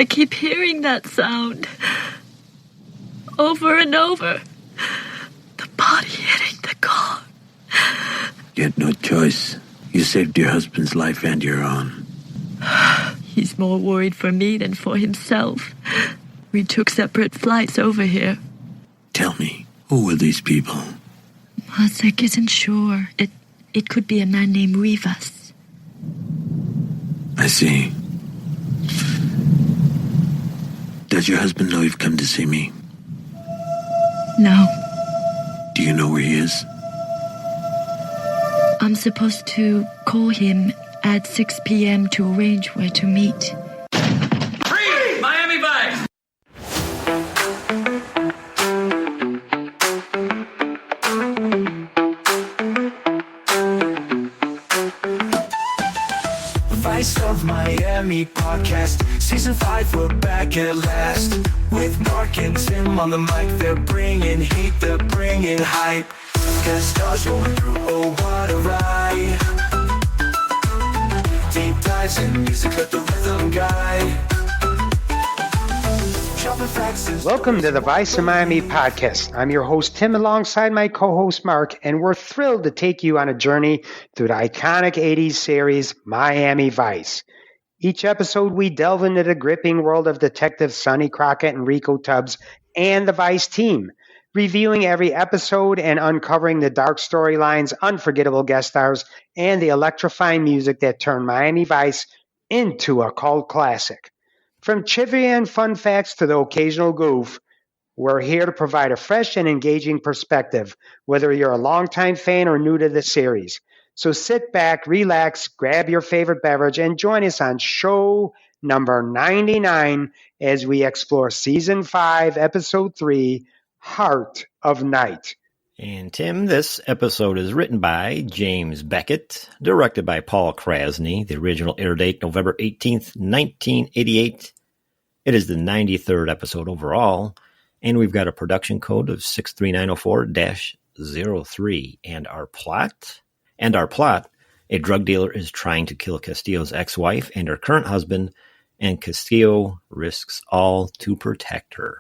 I keep hearing that sound. Over and over. The body hitting the car. You had no choice. You saved your husband's life and your own. He's more worried for me than for himself. We took separate flights over here. Tell me, who were these people? Masek isn't sure. It could be a man named Rivas. I see. Does your husband know you've come to see me? No. Do you know where he is? I'm supposed to call him at 6 p.m. to arrange where to meet. Freeze! Miami Vice! Vice of Miami podcast, season 5, we're back at last. With Mark and Tim on the mic, they're bringing heat, they're bringing hype. Guest stars going through, oh what a ride. Deep dives in music, let the rhythm guide. Welcome to the Vice of Miami podcast. I'm your host, Tim, alongside my co-host, Mark, and we're thrilled to take you on a journey through the iconic 80s series, Miami Vice. Each episode, we delve into the gripping world of detectives Sonny Crockett and Rico Tubbs and the Vice team, reviewing every episode and uncovering the dark storylines, unforgettable guest stars, and the electrifying music that turned Miami Vice into a cult classic. From trivia and fun facts to the occasional goof, we're here to provide a fresh and engaging perspective, whether you're a longtime fan or new to the series. So sit back, relax, grab your favorite beverage, and join us on show number 99 as we explore Season 5, Episode 3, Heart of Night. And Tim, this episode is written by James Beckett, directed by Paul Krasny. The original air date, November 18th, 1988. It is the 93rd episode overall, and we've got a production code of 63904-03. And our plot, a drug dealer is trying to kill Castillo's ex-wife and her current husband, and Castillo risks all to protect her.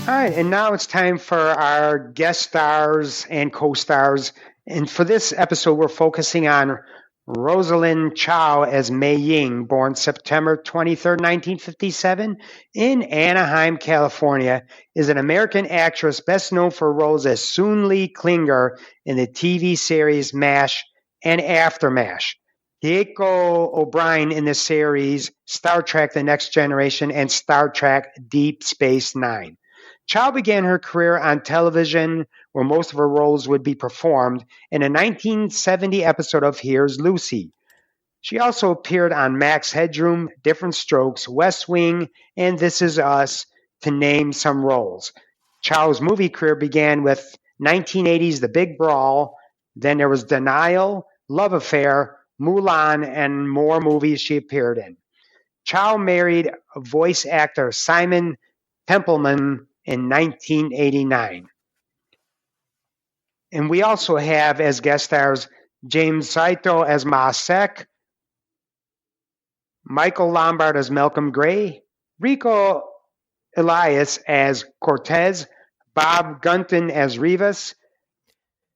All right, and now it's time for our guest stars and co-stars. And for this episode, we're focusing on Rosalind Chow as Mei Ying, born September 23rd, 1957, in Anaheim, California, is an American actress best known for roles as Soon Lee Klinger in the TV series MASH and After MASH. Diego O'Brien in the series Star Trek The Next Generation and Star Trek Deep Space Nine. Chow began her career on television, where most of her roles would be performed, in a 1970 episode of Here's Lucy. She also appeared on Max Headroom, Different Strokes, West Wing, and This Is Us, to name some roles. Chow's movie career began with 1980's The Big Brawl, then there was Denial, Love Affair, Mulan, and more movies she appeared in. Chow married voice actor Simon Templeman in 1989. And we also have as guest stars James Saito as Masek, Michael Lombard as Malcolm Gray, Rico Elias as Cortez, Bob Gunton as Rivas,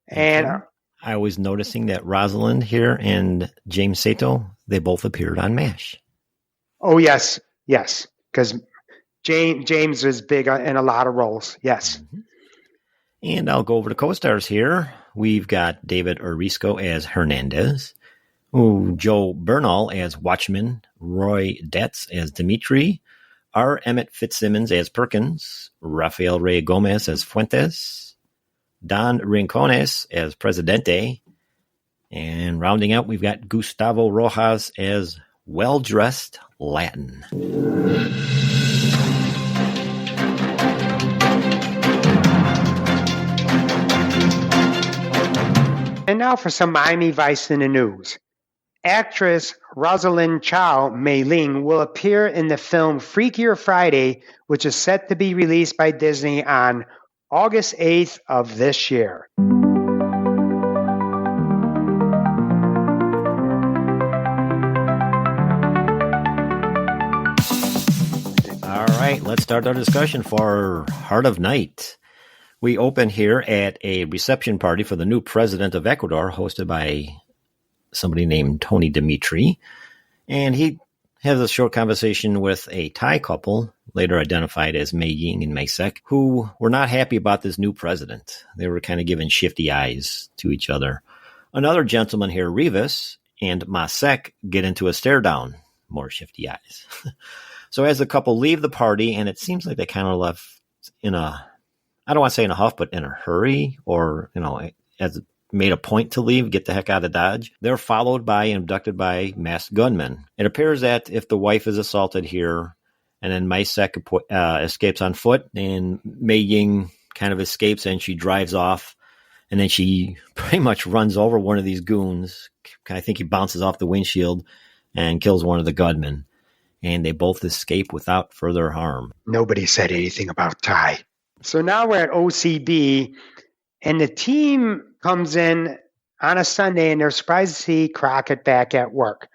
and I was noticing that Rosalind here and James Saito, they both appeared on MASH. Oh, yes, because James is big in a lot of roles, yes. Mm-hmm. And I'll go over the co-stars here. We've got David Orisco as Hernandez, Joe Bernal as Watchman, Roy Detz as Dimitri, R. Emmett Fitzsimmons as Perkins, Rafael Rey Gomez as Fuentes, Don Rincones as Presidente, and rounding out, we've got Gustavo Rojas as Well-Dressed Latin. And now for some Miami Vice in the news. Actress Rosalind Chow Mei Ling will appear in the film Freakier Friday, which is set to be released by Disney on August 8th of this year. All right, let's start our discussion for Heart of Night. We open here at a reception party for the new president of Ecuador, hosted by somebody named Tony Dimitri. And he has a short conversation with a Thai couple, later identified as Mei Ying and Mei Sek, who were not happy about this new president. They were kind of giving shifty eyes to each other. Another gentleman here, Rivas, and Ma Sek get into a stare down, more shifty eyes. So as the couple leave the party, and it seems like they kind of left in a, I don't want to say in a huff, but in a hurry, or, as made a point to leave, get the heck out of Dodge. They're followed by and abducted by masked gunmen. It appears that if the wife is assaulted here, and then Mei Sek escapes on foot, and Mei Ying kind of escapes and she drives off, and then she pretty much runs over one of these goons. I think he bounces off the windshield and kills one of the gunmen. And they both escape without further harm. Nobody said anything about Ty. So now we're at OCB, and the team comes in on a Sunday, and they're surprised to see Crockett back at work.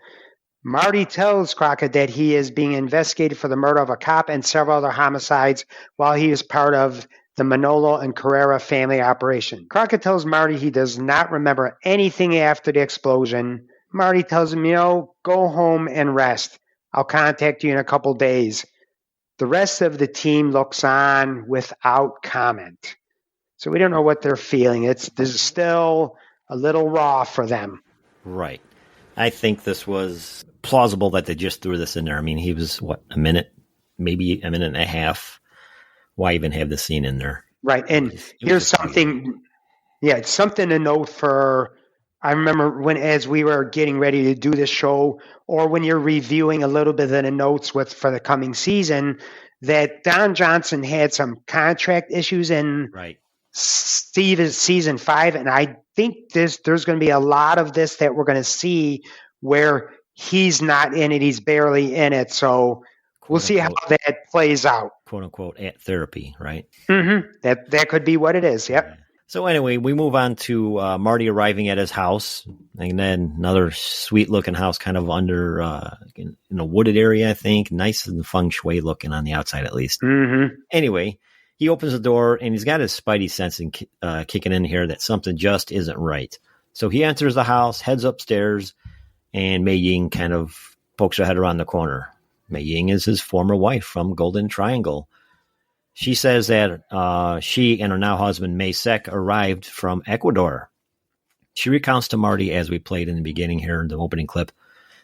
Marty tells Crockett that he is being investigated for the murder of a cop and several other homicides while he is part of the Manolo and Carrera family operation. Crockett tells Marty he does not remember anything after the explosion. Marty tells him, go home and rest. I'll contact you in a couple days. The rest of the team looks on without comment. So we don't know what they're feeling. This is still a little raw for them. Right. I think this was plausible that they just threw this in there. I mean, he was, a minute, maybe a minute and a half. Why even have the scene in there? Right. And here's something, it's something to note for, I remember as we were getting ready to do this show, or when you're reviewing a little bit of the notes for the coming season, that Don Johnson had some contract issues in season 5, and I think there's going to be a lot of this that we're going to see where he's not in it, he's barely in it. So we'll see how that plays out. "Quote unquote" at therapy, right? Mm-hmm. That could be what it is. Yep. Yeah. So anyway, we move on to Marty arriving at his house, and then another sweet-looking house, kind of under in a wooded area, I think. Nice and feng shui looking on the outside, at least. Mm-hmm. Anyway, he opens the door, and he's got his spidey sense kicking in here that something just isn't right. So he enters the house, heads upstairs, and Mei Ying kind of pokes her head around the corner. Mei Ying is his former wife from Golden Triangle. She says that she and her now husband, Mei Sek, arrived from Ecuador. She recounts to Marty, as we played in the beginning here in the opening clip,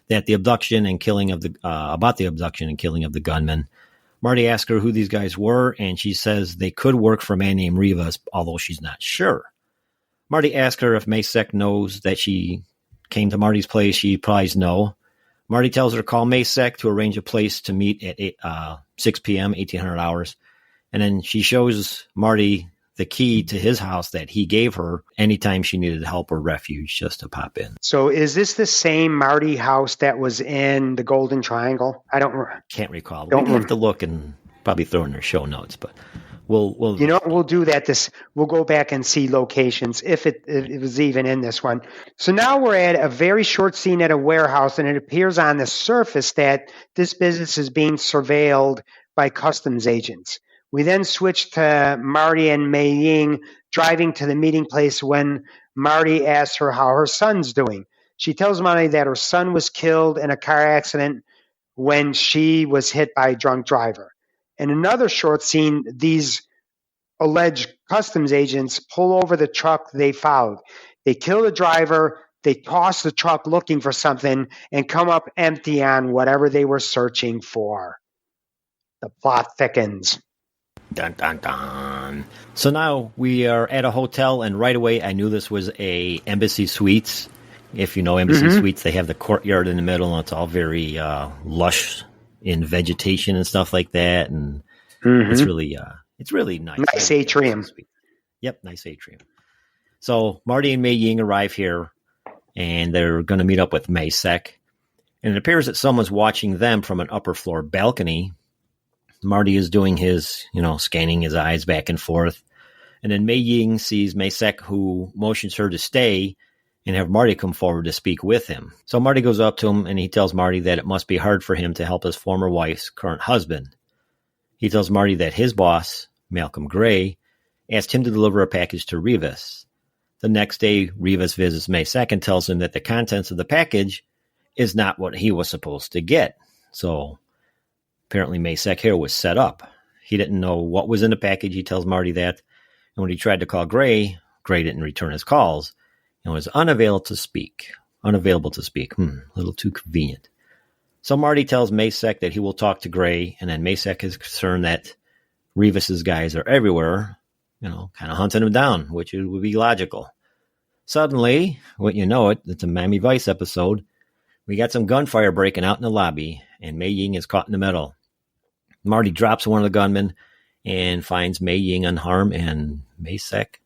that the abduction and killing of the gunman. Marty asks her who these guys were, and she says they could work for a man named Rivas, although she's not sure. Marty asks her if Mei Sek knows that she came to Marty's place. She replies no. Marty tells her to call Mei Sek to arrange a place to meet at 6 p.m., 1800 hours. And then she shows Marty the key to his house that he gave her anytime she needed help or refuge, just to pop in. So is this the same Marty house that was in the Golden Triangle? Can't recall. We'll have to look and probably throw in their show notes, but we'll we'll do that. We'll go back and see locations if it was even in this one. So now we're at a very short scene at a warehouse, and it appears on the surface that this business is being surveilled by customs agents. We then switch to Marty and Mei Ying driving to the meeting place when Marty asks her how her son's doing. She tells Marty that her son was killed in a car accident when she was hit by a drunk driver. In another short scene, these alleged customs agents pull over the truck they followed. They kill the driver, they toss the truck looking for something, and come up empty on whatever they were searching for. The plot thickens. Dun, dun, dun. So now we are at a hotel, and right away I knew this was a Embassy Suites. If you know Embassy Suites, they have the courtyard in the middle, and it's all very lush in vegetation and stuff like that, and it's really nice. Nice atrium. Yep, nice atrium. So Marty and Mei Ying arrive here, and they're going to meet up with Mei Sek. And it appears that someone's watching them from an upper floor balcony. Marty is doing his, scanning his eyes back and forth. And then Mei Ying sees Mei Sek, who motions her to stay and have Marty come forward to speak with him. So Marty goes up to him and he tells Marty that it must be hard for him to help his former wife's current husband. He tells Marty that his boss, Malcolm Gray, asked him to deliver a package to Rivas. The next day, Rivas visits Mei Sek and tells him that the contents of the package is not what he was supposed to get. So apparently Mei Sek here was set up. He didn't know what was in the package. He tells Marty that. And when he tried to call Gray, Gray didn't return his calls and was unavailable to speak. A little too convenient. So Marty tells Mei Sek that he will talk to Gray, and then Mei Sek is concerned that Rivas's guys are everywhere, kind of hunting him down, which would be logical. Suddenly, wouldn't you know it, it's a Miami Vice episode. We got some gunfire breaking out in the lobby, and Mei Ying is caught in the middle. Marty drops one of the gunmen and finds Mei Ying unharmed, and Mei Sek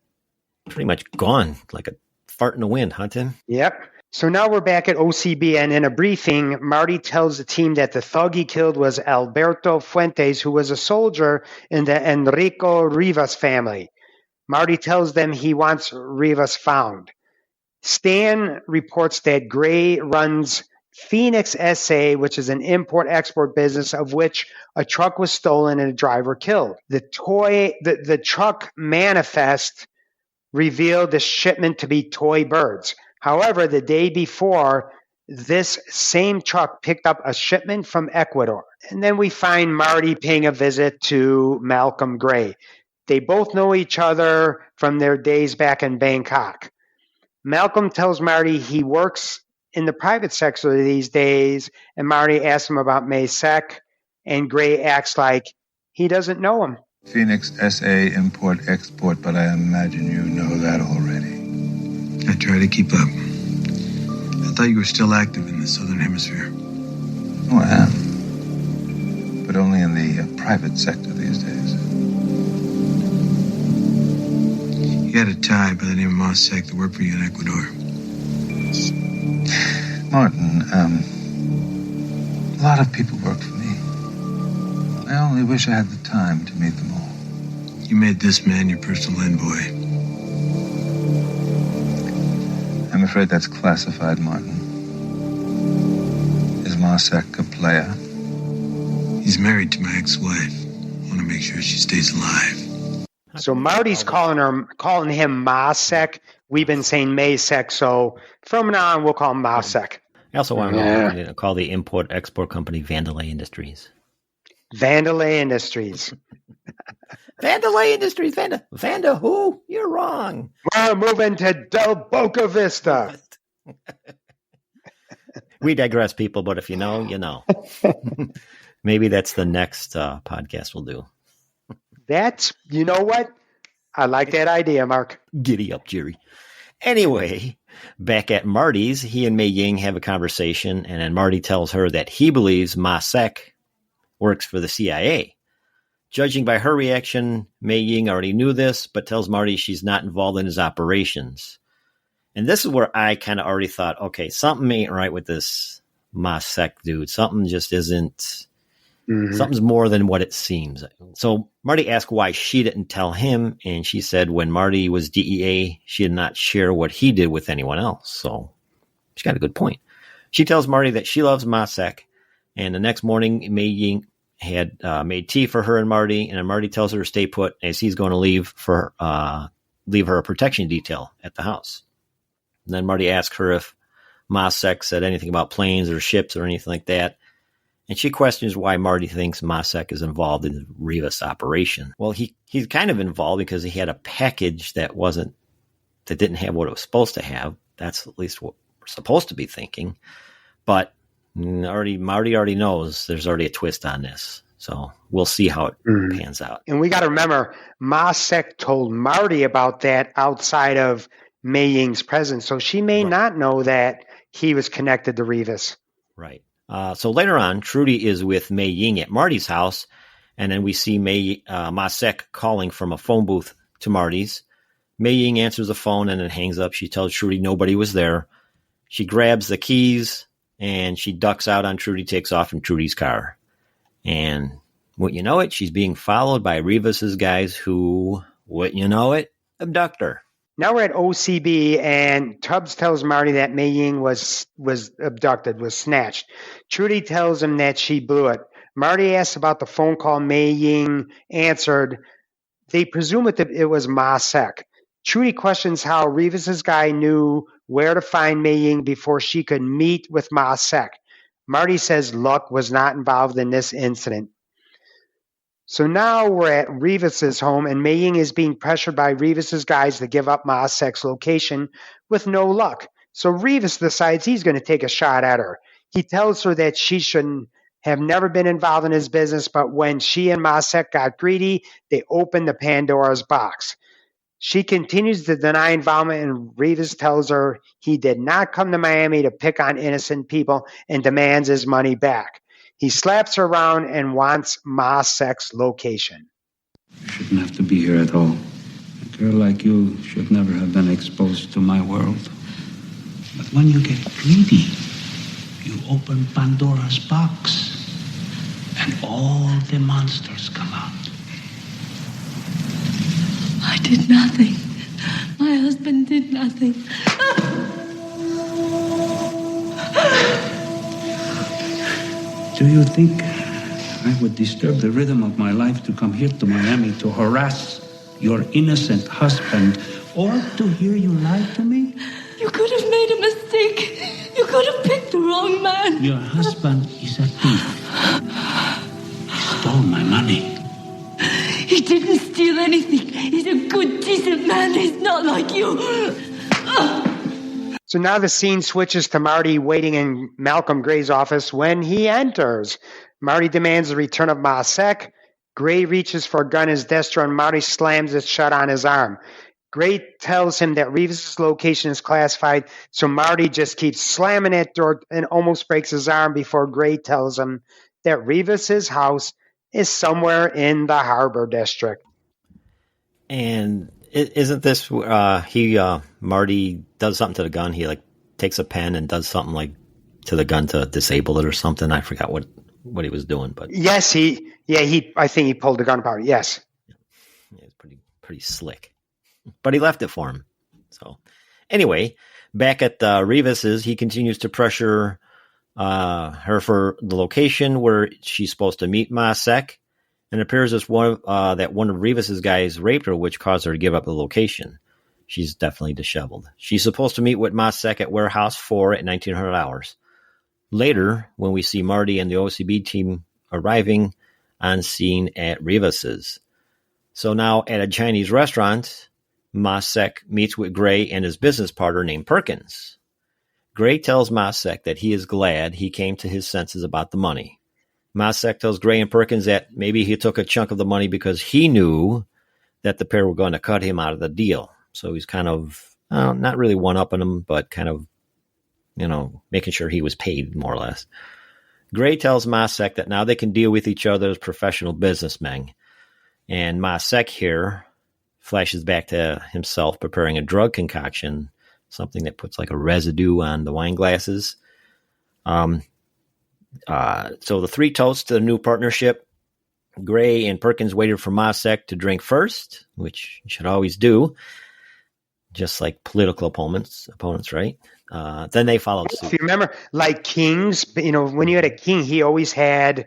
pretty much gone, like a fart in the wind, huh, Tim? Yep. So now we're back at OCB, and in a briefing, Marty tells the team that the thug he killed was Alberto Fuentes, who was a soldier in the Enrico Rivas family. Marty tells them he wants Rivas found. Stan reports that Gray runs Phoenix SA, which is an import-export business of which a truck was stolen and a driver killed. The truck manifest revealed the shipment to be toy birds. However, the day before, this same truck picked up a shipment from Ecuador. And then we find Marty paying a visit to Malcolm Gray. They both know each other from their days back in Bangkok. Malcolm tells Marty he works in the private sector these days, and Marty asks him about Mei Sek, and Gray acts like he doesn't know him. Phoenix SA import-export, but I imagine you know that already. I try to keep up. I thought you were still active in the Southern Hemisphere. Oh, I am. But only in the private sector these days. You had a Thai by the name of Ma Sek that worked for you in Ecuador. Martin, a lot of people work for me. I only wish I had the time to meet them all. You made this man your personal envoy. I'm afraid that's classified, Martin. Is Ma Sek a player? He's married to my ex-wife. I want to make sure she stays alive. So Marty's calling him Ma Sek. We've been saying Mei Sek, so from now on we'll call him Ma Sek. I also want to call the import-export company Vandalay Industries. Vandalay Industries. Vandalay Industries. Vanda who? You're wrong. We're moving to Del Boca Vista. We digress, people, but if you know, you know. Maybe that's the next podcast we'll do. You know what? I like that idea, Mark. Giddy up, Jerry. Anyway, back at Marty's, he and Mei Ying have a conversation, and then Marty tells her that he believes Ma Sek works for the CIA. Judging by her reaction, Mei Ying already knew this, but tells Marty she's not involved in his operations. And this is where I kind of already thought, okay, something ain't right with this Ma Sek dude. Something just isn't... Something's more than what it seems. So Marty asked why she didn't tell him, and she said when Marty was DEA, she did not share what he did with anyone else. So she got a good point. She tells Marty that she loves Ma Sek, and the next morning, Mei Ying had made tea for her and Marty, and then Marty tells her to stay put as he's going to leave her a protection detail at the house. And then Marty asks her if Ma Sek said anything about planes or ships or anything like that. And she questions why Marty thinks Ma Sek is involved in the Rivas operation. Well, he's kind of involved because he had a package that didn't have what it was supposed to have. That's at least what we're supposed to be thinking. But Marty already knows there's already a twist on this. So we'll see how it pans out. And we got to remember, Ma Sek told Marty about that outside of Mei Ying's presence. So she may not know that he was connected to Rivas. Right. So later on, Trudy is with Mei Ying at Marty's house, and then we see Ma Sek calling from a phone booth to Marty's. Mei Ying answers the phone and then hangs up. She tells Trudy nobody was there, She grabs the keys and she ducks out on Trudy, takes off in Trudy's car. And wouldn't you know it, she's being followed by Revis's guys who, wouldn't you know it, abduct her. Now we're at OCB, and Tubbs tells Marty that Mei Ying was abducted, was snatched. Trudy tells him that she blew it. Marty asks about the phone call Mei Ying answered. They presume it was Ma Sek. Trudy questions how Revis's guy knew where to find Mei Ying before she could meet with Ma Sek. Marty says luck was not involved in this incident. So now we're at Revis's home, and Mei Ying is being pressured by Revis's guys to give up Ma Sek's location with no luck. So Revis decides he's going to take a shot at her. He tells her that she shouldn't have never been involved in his business, but when she and Ma Sek got greedy, they opened the Pandora's box. She continues to deny involvement, and Revis tells her he did not come to Miami to pick on innocent people and demands his money back. He slaps her around and wants Ma Sek's location. You shouldn't have to be here at all. A girl like you should never have been exposed to my world. But when you get greedy, you open Pandora's box, and all the monsters come out. I did nothing. My husband did nothing. Do you think I would disturb the rhythm of my life to come here to Miami to harass your innocent husband, or to hear you lie to me? You could have made a mistake. You could have picked the wrong man. Your husband is a thief. He stole my money. He didn't steal anything. He's a good, decent man. He's not like you. So now the scene switches to Marty waiting in Malcolm Gray's office when he enters. Marty demands the return of Ma Sek. Gray reaches for a gun in his desk drawer, and Marty slams it shut on his arm. Gray tells him that Revis's location is classified, so Marty just keeps slamming that door and almost breaks his arm before Gray tells him that Revis's house is somewhere in the Harbor District. And isn't this Marty does something to the gun? He like takes a pen and does something like to the gun to disable it or something. I forgot what he was doing, but yes, I think he pulled the gun apart. Yes, yeah, it's pretty slick. But he left it for him. So anyway, back at Revis's, he continues to pressure her for the location where she's supposed to meet Ma Sek. And it appears as one of Revis's guys raped her, which caused her to give up the location. She's definitely disheveled. She's supposed to meet with Ma Sek at Warehouse 4 at 1900 hours. Later, when we see Marty and the OCB team arriving on scene at Revis's. So now at a Chinese restaurant, Ma Sek meets with Gray and his business partner named Perkins. Gray tells Ma Sek that he is glad he came to his senses about the money. Ma Sek tells Gray and Perkins that maybe he took a chunk of the money because he knew that the pair were going to cut him out of the deal. So he's kind of, not really one-upping him, but kind of, making sure he was paid more or less. Gray tells Ma Sek that now they can deal with each other as professional businessmen. And Ma Sek here flashes back to himself preparing a drug concoction, something that puts like a residue on the wine glasses. So the three toasts to the new partnership. Gray and Perkins waited for Ma Sek to drink first, which you should always do, just like political opponents, right? Then they followed suit. If you remember, like kings, when you had a king, he always had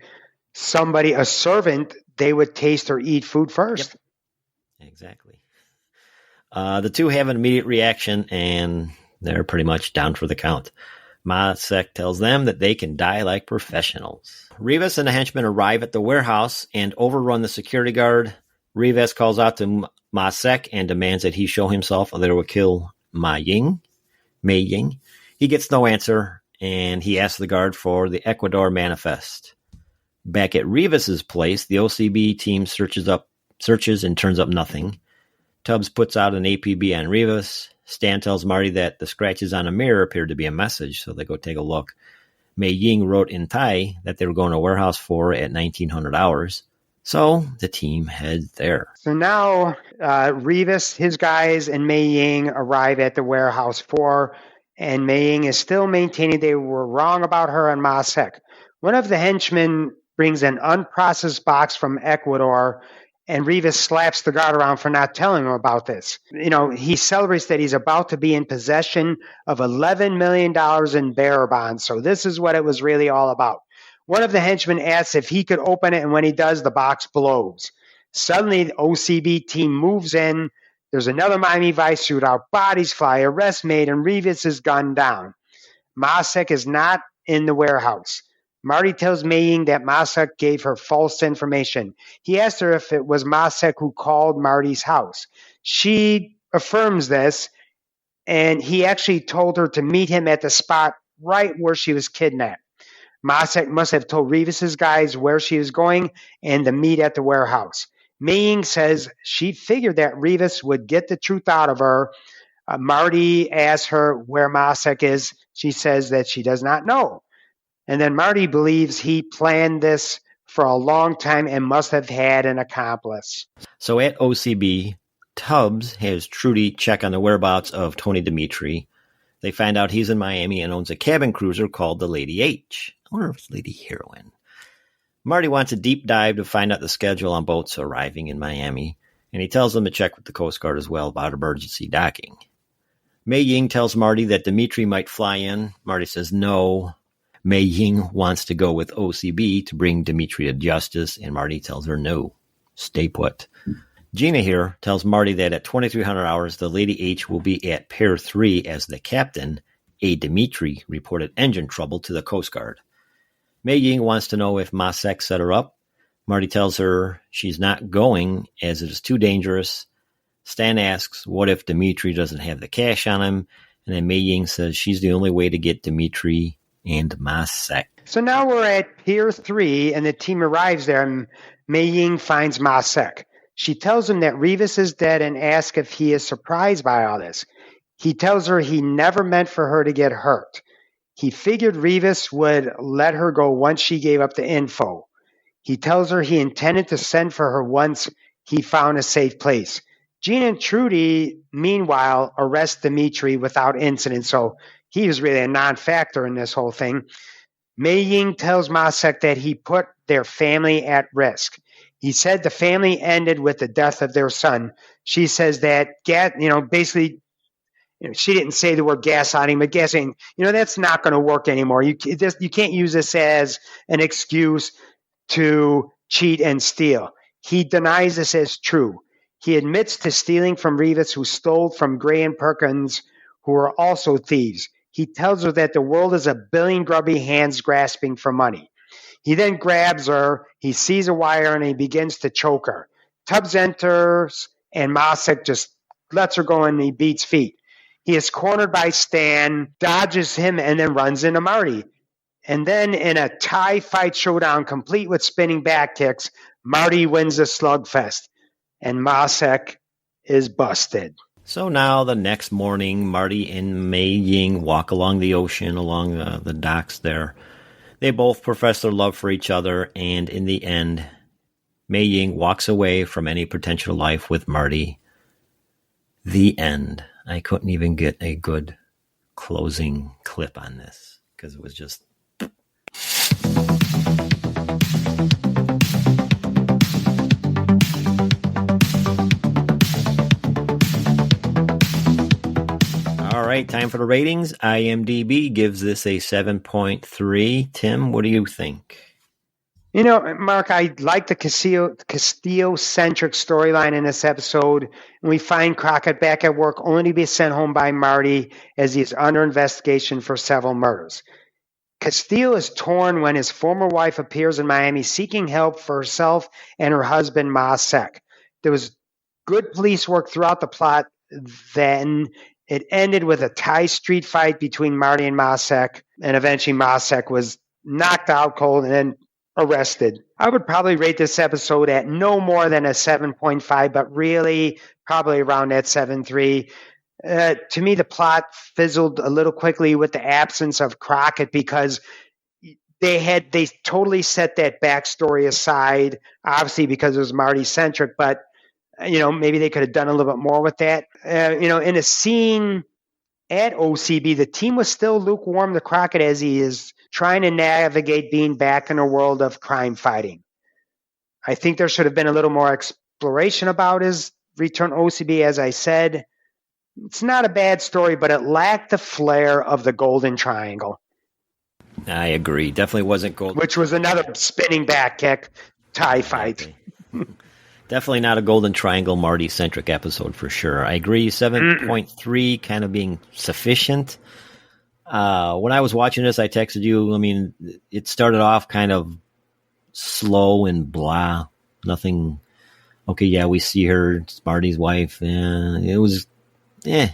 somebody, a servant, they would taste or eat food first. Yep. Exactly. The two have an immediate reaction, and they're pretty much down for the count. Ma Sek tells them that they can die like professionals. Revis and the henchmen arrive at the warehouse and overrun the security guard. Revis calls out to Ma Sek and demands that he show himself or they will kill Mei Ying. He gets no answer, and he asks the guard for the Ecuador manifest. Back at Revis's place, the OCB team searches and turns up nothing. Tubbs puts out an APB on Revis. Stan tells Marty that the scratches on a mirror appear to be a message, so they go take a look. Mei Ying wrote in Thai that they were going to Warehouse 4 at 1900 hours, so the team heads there. So now Revis, his guys, and Mei Ying arrive at the Warehouse 4. and Mei Ying is still maintaining they were wrong about her and Ma Sek. One of the henchmen brings an unprocessed box from Ecuador, and Rivas slaps the guard around for not telling him about this. He celebrates that he's about to be in possession of $11 million in bearer bonds, so this is what it was really all about. One of the henchmen asks if he could open it, and when he does, the box blows. Suddenly, the OCB team moves in. There's another Miami Vice shootout. Bodies fly, arrest made, and Rivas is gunned down. Masek is not in the warehouse. Marty tells Mei Ying that Masek gave her false information. He asked her if it was Masek who called Marty's house. She affirms this, and he actually told her to meet him at the spot right where she was kidnapped. Masek must have told Rivas' guys where she was going and to meet at the warehouse. Mei Ying says she figured that Rivas would get the truth out of her. Marty asks her where Masek is. She says that she does not know. And then Marty believes he planned this for a long time and must have had an accomplice. So at OCB, Tubbs has Trudy check on the whereabouts of Tony Dimitri. They find out he's in Miami and owns a cabin cruiser called the Lady H. I wonder if it's Lady Heroin. Marty wants a deep dive to find out the schedule on boats arriving in Miami, and he tells them to check with the Coast Guard as well about emergency docking. Mei Ying tells Marty that Dimitri might fly in. Marty says no. Mei Ying wants to go with OCB to bring Dimitri to justice, and Marty tells her no. Stay put. Gina here tells Marty that at 2300 hours, the Lady H will be at Pier 3 as the captain. A. Dimitri reported engine trouble to the Coast Guard. Mei Ying wants to know if Masek set her up. Marty tells her she's not going as it is too dangerous. Stan asks, what if Dimitri doesn't have the cash on him? And then Mei Ying says she's the only way to get Dimitri and Masek. So now we're at Pier 3, and the team arrives there, and Mei Ying finds Masek. She tells him that Rivas is dead and asks if he is surprised by all this. He tells her he never meant for her to get hurt. He figured Rivas would let her go once she gave up the info. He tells her he intended to send for her once he found a safe place. Gina and Trudy, meanwhile, arrest Dimitri without incident, so he was really a non-factor in this whole thing. Mei Ying tells Masek that he put their family at risk. He said the family ended with the death of their son. She says that, basically, she didn't say the word gaslighting, but gaslighting, that's not going to work anymore. You can't use this as an excuse to cheat and steal. He denies this as true. He admits to stealing from Rivas, who stole from Gray and Perkins, who are also thieves. He tells her that the world is a billion grubby hands grasping for money. He then grabs her, he sees a wire, and he begins to choke her. Tubbs enters, and Masek just lets her go, and he beats feet. He is cornered by Stan, dodges him, and then runs into Marty. And then in a tie fight showdown, complete with spinning back kicks, Marty wins the slugfest, and Masek is busted. So now the next morning, Marty and Mei Ying walk along the ocean, along the docks there. They both profess their love for each other, and in the end, Mei Ying walks away from any potential life with Marty. The end. I couldn't even get a good closing clip on this because it was just... All right, time for the ratings. IMDb gives this a 7.3. Tim, what do you think? Mark, I like the Castillo-centric storyline in this episode. And we find Crockett back at work only to be sent home by Marty as he is under investigation for several murders. Castillo is torn when his former wife appears in Miami seeking help for herself and her husband, Masek. There was good police work throughout the plot. Then it ended with a tie street fight between Marty and Masek, and eventually Masek was knocked out cold and then arrested. I would probably rate this episode at no more than a 7.5, but really probably around that 7.3. To me, the plot fizzled a little quickly with the absence of Crockett because they totally set that backstory aside, obviously because it was Marty-centric, but maybe they could have done a little bit more with that. In a scene at OCB, the team was still lukewarm to Crockett as he is trying to navigate being back in a world of crime fighting. I think there should have been a little more exploration about his return to OCB. As I said, it's not a bad story, but it lacked the flair of the Golden Triangle. I agree. Definitely wasn't Golden. Which was another spinning back kick tie fight. Definitely not a Golden Triangle Marty-centric episode for sure. I agree. 7.3 kind of being sufficient. When I was watching this, I texted you. I mean, it started off kind of slow and blah. Nothing. Okay, yeah, we see her. It's Marty's wife. And it was, And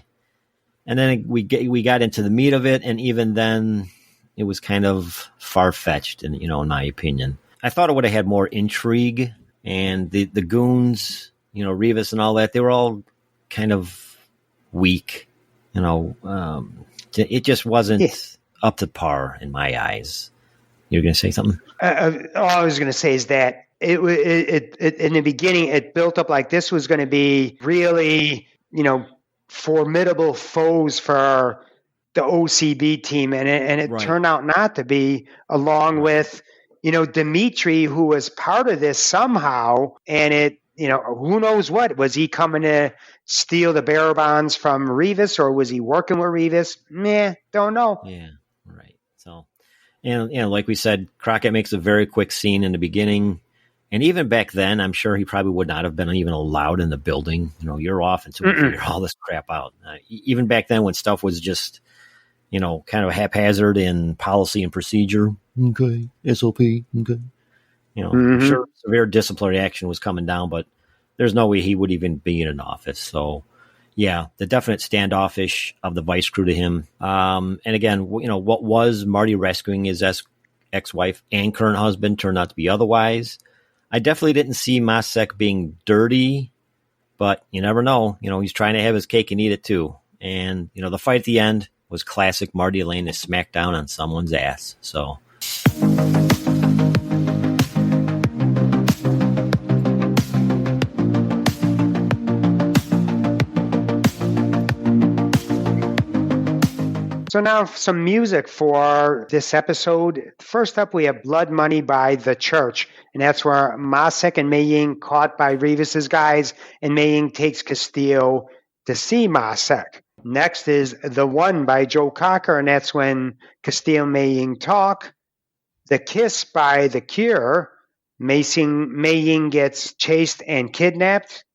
then we got into the meat of it, and even then, it was kind of far-fetched, in my opinion. I thought it would have had more intrigue, and the goons, Rivas and all that, they were all kind of weak. It just wasn't up to par in my eyes. You were going to say something? All I was going to say is that it in the beginning, it built up like this was going to be really, formidable foes for the OCB team, and it Right. turned out not to be, along with, Dimitri, who was part of this somehow, and it, who knows what, was he coming to steal the bearer bonds from Rivas, or was he working with Rivas? Don't know. Yeah, right. So, and like we said, Crockett makes a very quick scene in the beginning. And even back then, I'm sure he probably would not have been even allowed in the building. You're off until we figure all this crap out. Even back then, when stuff was just, kind of haphazard in policy and procedure. Okay, SOP. Okay. I'm sure severe disciplinary action was coming down, but there's no way he would even be in an office. So, yeah, the definite standoffish of the vice crew to him. And again, what was Marty rescuing his ex-wife and current husband turned out to be otherwise. I definitely didn't see Masek being dirty, but you never know. He's trying to have his cake and eat it too. And, the fight at the end was classic Marty laying a smack down on someone's ass. So. So now some music for this episode. First up, we have Blood Money by The Church. And that's where Masek and Mei Ying caught by Rivas's guys, and Mei Ying takes Castillo to see Masek. Next is The One by Joe Cocker, and that's when Castillo and Mei Ying talk. The Kiss by The Cure. Mei Ying gets chased and kidnapped.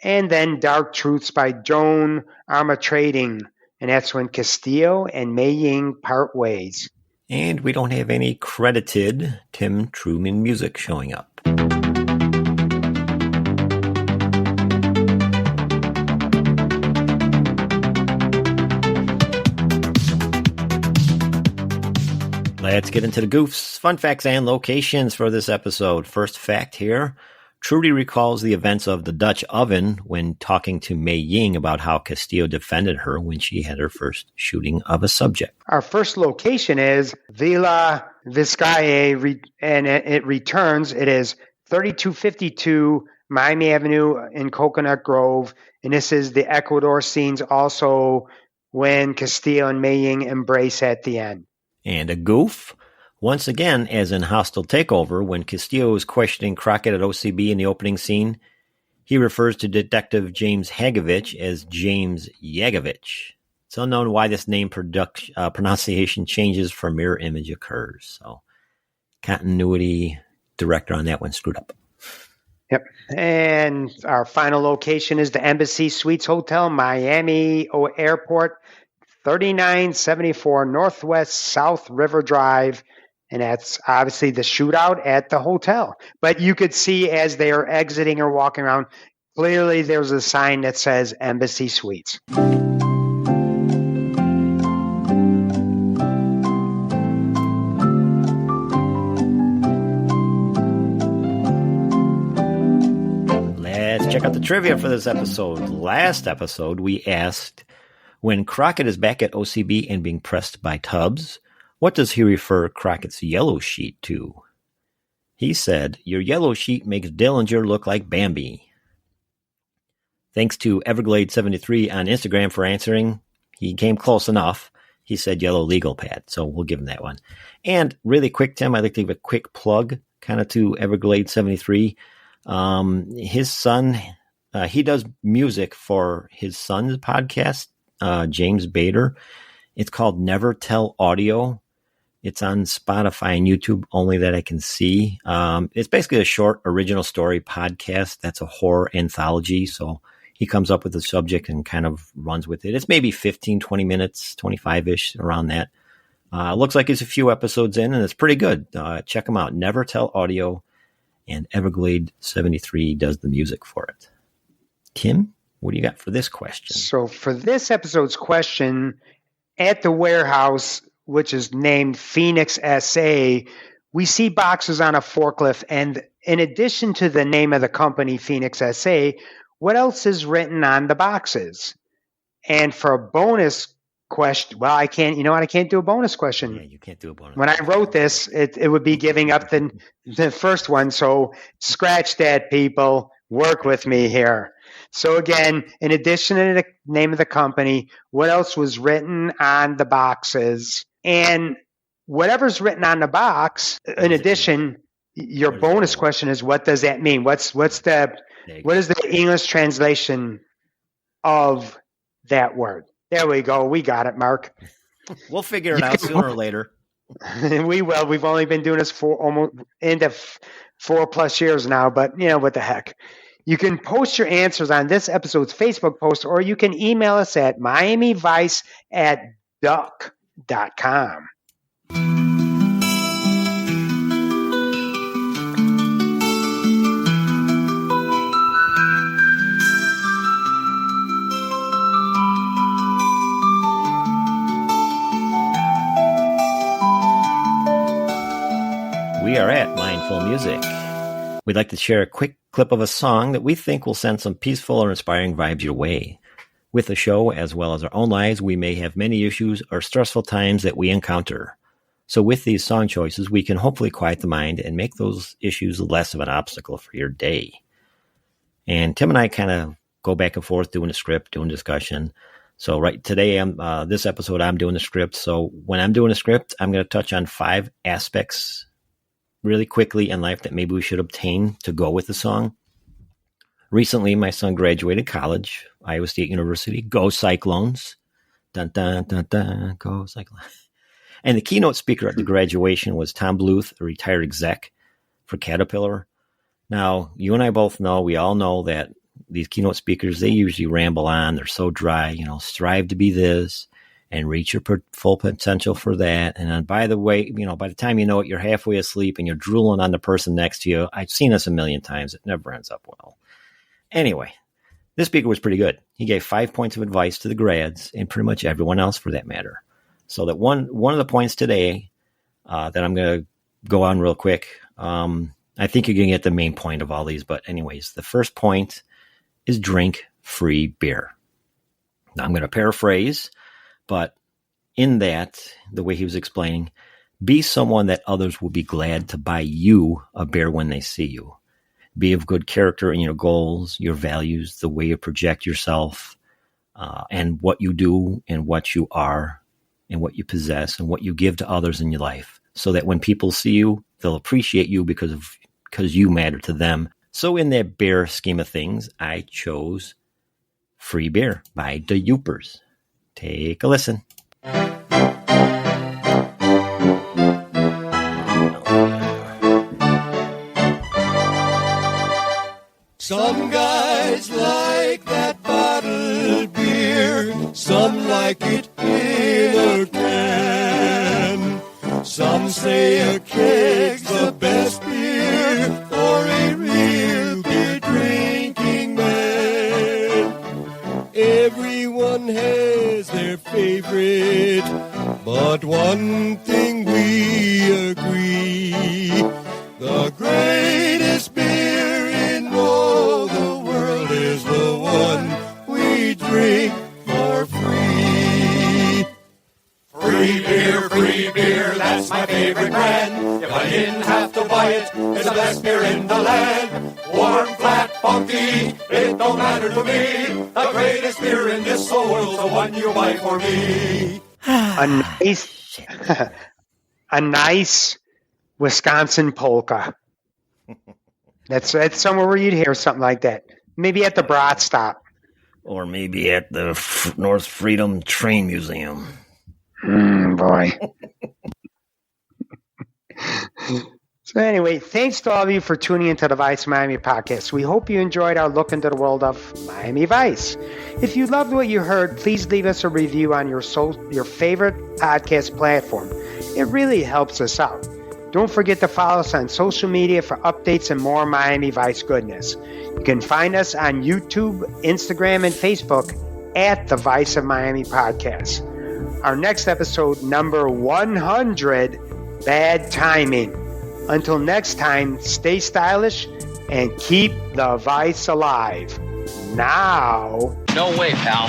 And then Dark Truths by Joan Armatrading. And that's when Castillo and Mei Ying part ways. And we don't have any credited Tim Truman music showing up. Let's get into the goofs, fun facts, and locations for this episode. First fact here. Trudy recalls the events of the Dutch oven when talking to Mei Ying about how Castillo defended her when she had her first shooting of a subject. Our first location is Villa Vizcaya, and it returns. It is 3252 Miami Avenue in Coconut Grove. And this is the Ecuador scenes also when Castillo and Mei Ying embrace at the end. And a goof. Once again, as in Hostile Takeover, when Castillo is questioning Crockett at OCB in the opening scene, he refers to Detective James Hagovich as James Yagovich. It's unknown why this name pronunciation changes for mirror image occurs. So, continuity director on that one screwed up. Yep. And our final location is the Embassy Suites Hotel, Miami Airport, 3974 Northwest South River Drive. And that's obviously the shootout at the hotel. But you could see as they are exiting or walking around, clearly there's a sign that says Embassy Suites. Let's check out the trivia for this episode. Last episode, we asked, when Crockett is back at OCB and being pressed by Tubbs, what does he refer Crockett's yellow sheet to? He said, your yellow sheet makes Dillinger look like Bambi. Thanks to Everglade73 on Instagram for answering. He came close enough. He said yellow legal pad, so we'll give him that one. And really quick, Tim, I'd like to give a quick plug kind of to Everglade 73. His son, he does music for his son's podcast, James Bader. It's called Never Tell Audio. It's on Spotify and YouTube only that I can see. It's basically a short original story podcast that's a horror anthology. So he comes up with a subject and kind of runs with it. It's maybe 15, 20 minutes, 25-ish, around that. Looks like it's a few episodes in, and it's pretty good. Check them out. Never Tell Audio, and Everglade 73 does the music for it. Tim, what do you got for this question? So for this episode's question, at the warehouse, which is named Phoenix SA, we see boxes on a forklift. And in addition to the name of the company, Phoenix SA, what else is written on the boxes? And for a bonus question, well, I can't do a bonus question. Yeah, you can't do a bonus. When I wrote this, it would be giving up the first one. So scratch that, people. Work with me here. So again, in addition to the name of the company, what else was written on the boxes? And whatever's written on the box, in addition, your bonus question is, what does that mean? What is the English translation of that word? There we go. We got it, Mark. We'll figure it out sooner or later. We will. We've only been doing this for almost into 4+ years now, but what the heck. You can post your answers on this episode's Facebook post, or you can email us at miamivice@duck.com. We are at Mindful Music. We'd like to share a quick clip of a song that we think will send some peaceful or inspiring vibes your way. With the show, as well as our own lives, we may have many issues or stressful times that we encounter. So with these song choices, we can hopefully quiet the mind and make those issues less of an obstacle for your day. And Tim and I kind of go back and forth doing a script, doing discussion. So right today, this episode, I'm doing the script. So when I'm doing a script, I'm going to touch on 5 aspects really quickly in life that maybe we should obtain to go with the song. Recently, my son graduated college, Iowa State University. Go Cyclones. Dun, dun, dun, dun, go Cyclones. And the keynote speaker at the graduation was Tom Bluth, a retired exec for Caterpillar. Now, you and I both know, we all know that these keynote speakers, they usually ramble on. They're so dry, strive to be this and reach your full potential for that. And then, by the way, by the time you know it, you're halfway asleep and you're drooling on the person next to you. I've seen this a million times. It never ends up well. Anyway, this speaker was pretty good. He gave 5 points of advice to the grads and pretty much everyone else for that matter. So that one of the points today that I'm going to go on real quick, I think you're going to get the main point of all these. But anyways, the first point is drink free beer. Now, I'm going to paraphrase. But in that, the way he was explaining, be someone that others will be glad to buy you a beer when they see you. Be of good character in your goals, your values, the way you project yourself, and what you do and what you are and what you possess and what you give to others in your life. So that when people see you, they'll appreciate you because you matter to them. So in that beer scheme of things, I chose Free Beer by the Yoopers. Take a listen. Some guys like that bottled beer, some like it in a can. Some say a keg's the best beer for a real beer drinking man. Everyone has their favorite, but one thing we agree, the greatest beer in all the world is the one we drink for free. Free beer, that's my favorite brand. If I didn't have to buy it, it's the best beer in the land. Warm, flat, funky, it don't matter to me. The greatest beer in this whole world's the one you buy for me. A nice Wisconsin polka. That's somewhere where you'd hear something like that. Maybe at the Brat Stop. Or maybe at the North Freedom Train Museum. Boy. So anyway, thanks to all of you for tuning into the Vice Miami podcast. We hope you enjoyed our look into the world of Miami Vice. If you loved what you heard, please leave us a review on your favorite podcast platform. It really helps us out. Don't forget to follow us on social media for updates and more Miami Vice goodness. You can find us on YouTube, Instagram, and Facebook at the Vice of Miami podcast. Our next episode, number 100, Bad Timing. Until next time, stay stylish and keep the Vice alive. Now. No way, pal.